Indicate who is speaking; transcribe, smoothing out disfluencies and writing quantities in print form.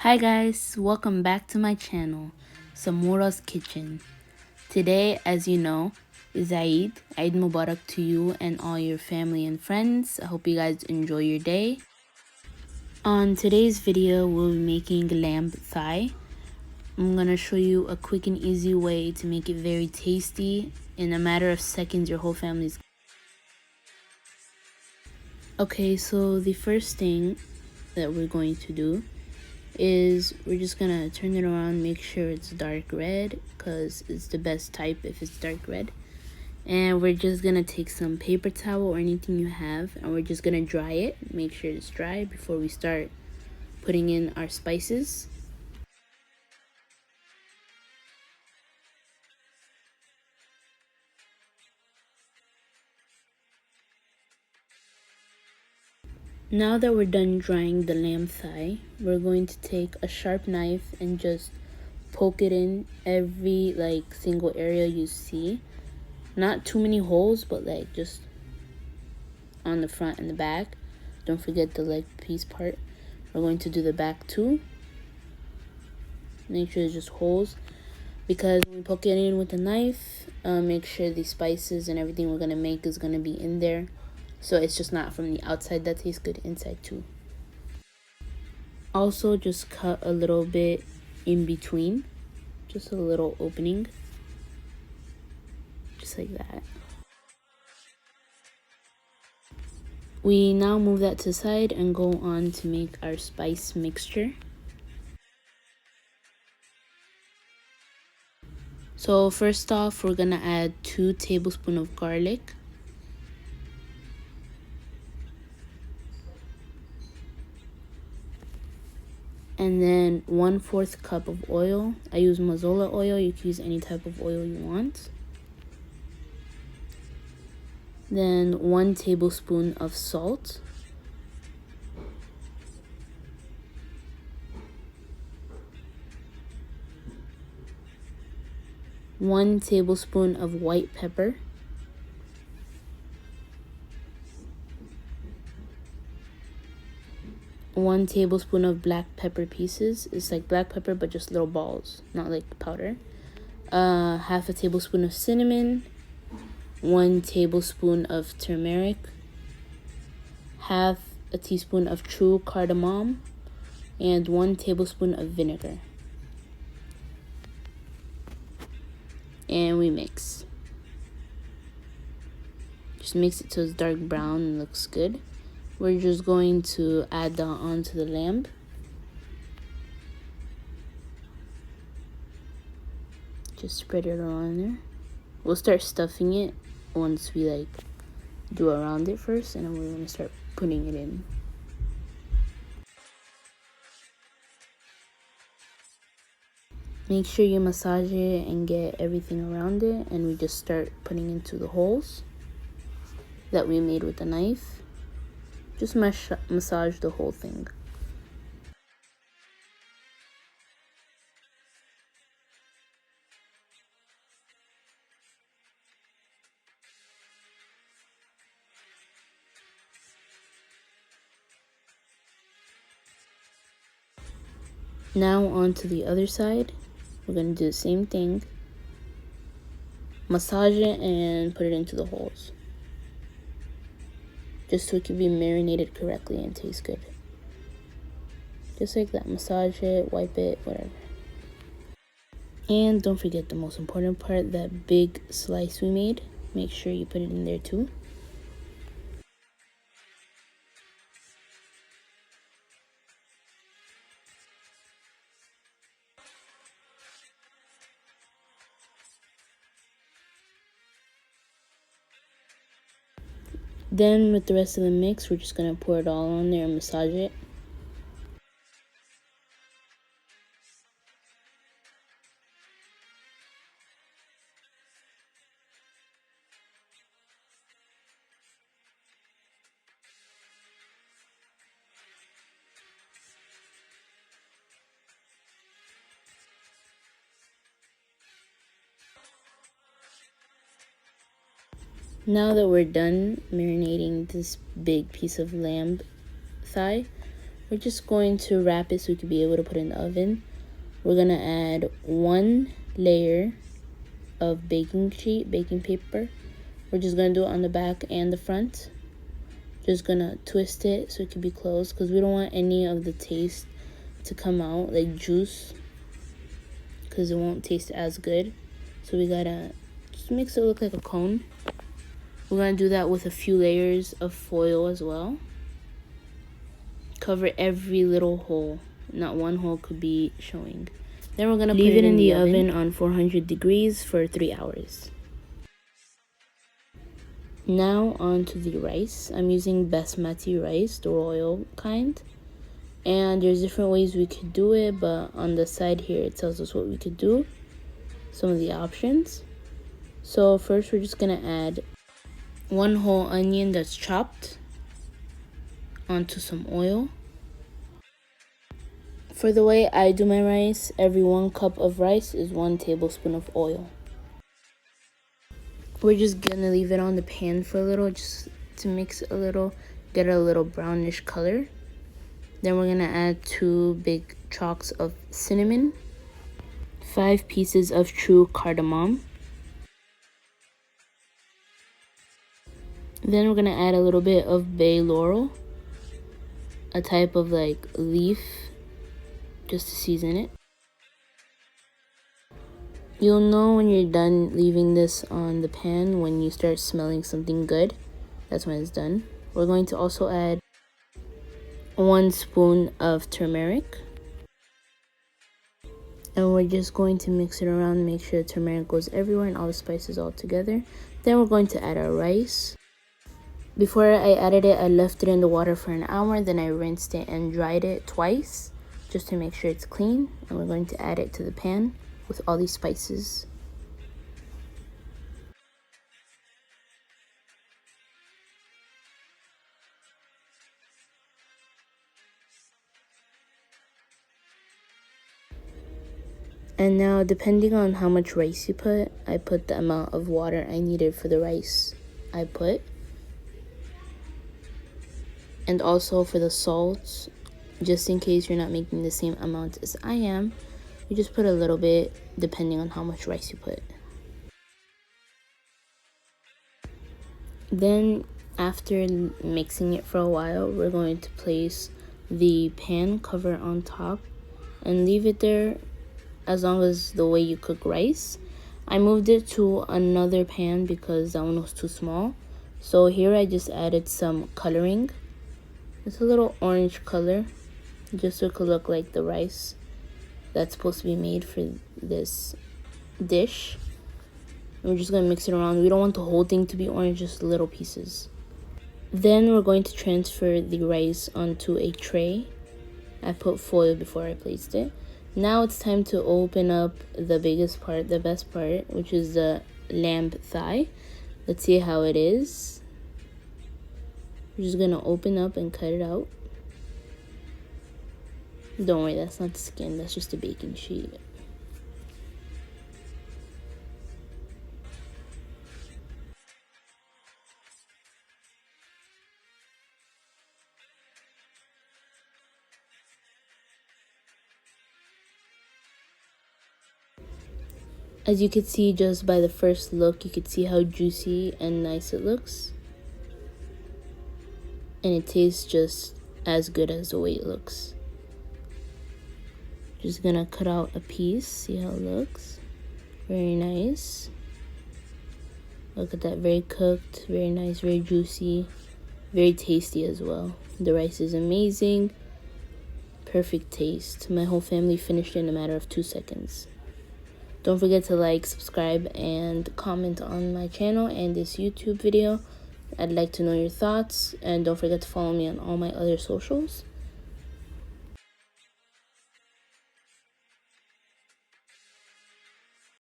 Speaker 1: Hi guys, welcome back to my channel, Samora's Kitchen. Today, as you know, is Eid Mubarak to you and all your family and friends. I hope you guys enjoy your day. On today's video, we'll be making lamb thigh. I'm gonna show you a quick and easy way to make it very tasty. In a matter of seconds, your whole family's. Okay, so the first thing that we're going to do is we're just gonna turn it around, make sure it's dark red because it's the best type if it's dark red. And we're just gonna take some paper towel or anything you have, and we're just gonna dry it, make sure it's dry before we start putting in our spices. Now that we're done drying the lamb thigh, we're going to take a sharp knife and just poke it in every single area you see. Not too many holes, but just on the front and the back. Don't forget the leg piece part. We're going to do the back too. Make sure there's just holes, because when we poke it in with a knife, make sure the spices and everything we're gonna make is gonna be in there, so it's just not from the outside that tastes good, inside too. Also, just cut a little bit in between, just a little opening, just like that. We now move that to the side and go on to make our spice mixture. So first off, we're gonna add 2 tablespoons of garlic. And then 1/4 cup of oil. I use mazola oil, you can use any type of oil you want. Then 1 tablespoon of salt. One tablespoon of white pepper. One tablespoon of black pepper pieces. It's like black pepper but just little balls, not like powder. Half a tablespoon of cinnamon. 1 tablespoon of turmeric. Half a teaspoon of true cardamom. And 1 tablespoon of vinegar. And we mix. Just mix it till it's dark brown and looks good. We're just going to add that onto the lamb. Just spread it around there. We'll start stuffing it once we do around it first, and then we're gonna start putting it in. Make sure you massage it and get everything around it, and we just start putting into the holes that we made with the knife. Just massage the whole thing. Now on to the other side. We're going to do the same thing. Massage it and put it into the holes, just so it can be marinated correctly and taste good. Just like that. Massage it, wipe it, whatever. And don't forget the most important part, that big slice we made. Make sure you put it in there too. Then with the rest of the mix, we're just gonna pour it all on there and massage it. Now that we're done marinating this big piece of lamb thigh, We're just going to wrap it so we can be able to put it in the oven. We're going to add 1 layer of baking paper. We're just going to do it on the back and the front. Just going to twist it so it can be closed because we don't want any of the taste to come out, like juice, because it won't taste as good. So we got to just makes it look like a cone. We're going to do that with a few layers of foil as well. Cover every little hole. Not one hole could be showing. Then we're going to leave it in the oven on 400 degrees for 3 hours. Now on to the rice. I'm using basmati rice, the royal kind. And there's different ways we could do it, but on the side here it tells us what we could do. Some of the options. So first we're just going to add 1 whole onion that's chopped onto some oil. For the way I do my rice, every 1 cup of rice is 1 tablespoon of oil. We're just gonna leave it on the pan for a little, just to mix a little, get a little brownish color. Then we're gonna add 2 big chunks of cinnamon, 5 pieces of true cardamom. Then we're gonna add a little bit of bay laurel, a type of like leaf, just to season it. You'll know when you're done leaving this on the pan when you start smelling something good. That's when it's done. We're going to also add 1 spoon of turmeric. And we're just going to mix it around, make sure the turmeric goes everywhere and all the spices all together. Then we're going to add our rice. Before I added it, I left it in the water for an hour. Then I rinsed it and dried it twice, just to make sure it's clean. And we're going to add it to the pan with all these spices. And now, depending on how much rice you put, I put the amount of water I needed for the rice I put. And also for the salt, just in case you're not making the same amount as I am, you just put a little bit depending on how much rice you put. Then after mixing it for a while, we're going to place the pan cover on top and leave it there as long as the way you cook rice. I moved it to another pan because that one was too small. So here I just added some coloring. It's a little orange color, just so it could look like the rice that's supposed to be made for this dish. And we're just going to mix it around. We don't want the whole thing to be orange, just little pieces. Then we're going to transfer the rice onto a tray. I put foil before I placed it. Now it's time to open up the biggest part, the best part, which is the lamb thigh. Let's see how it is. We're just gonna open up and cut it out. Don't worry, that's not the skin, that's just a baking sheet. As you can see, just by the first look, you could see how juicy and nice it looks. And it tastes just as good as the way it looks. Just gonna cut out a piece, see how it looks. Very nice. Look at that, very cooked, very nice, very juicy, very tasty as well. The rice is amazing, perfect taste. My whole family finished it in a matter of 2 seconds. Don't forget to like, subscribe, and comment on my channel and this YouTube video. I'd like to know your thoughts, and don't forget to follow me on all my other socials.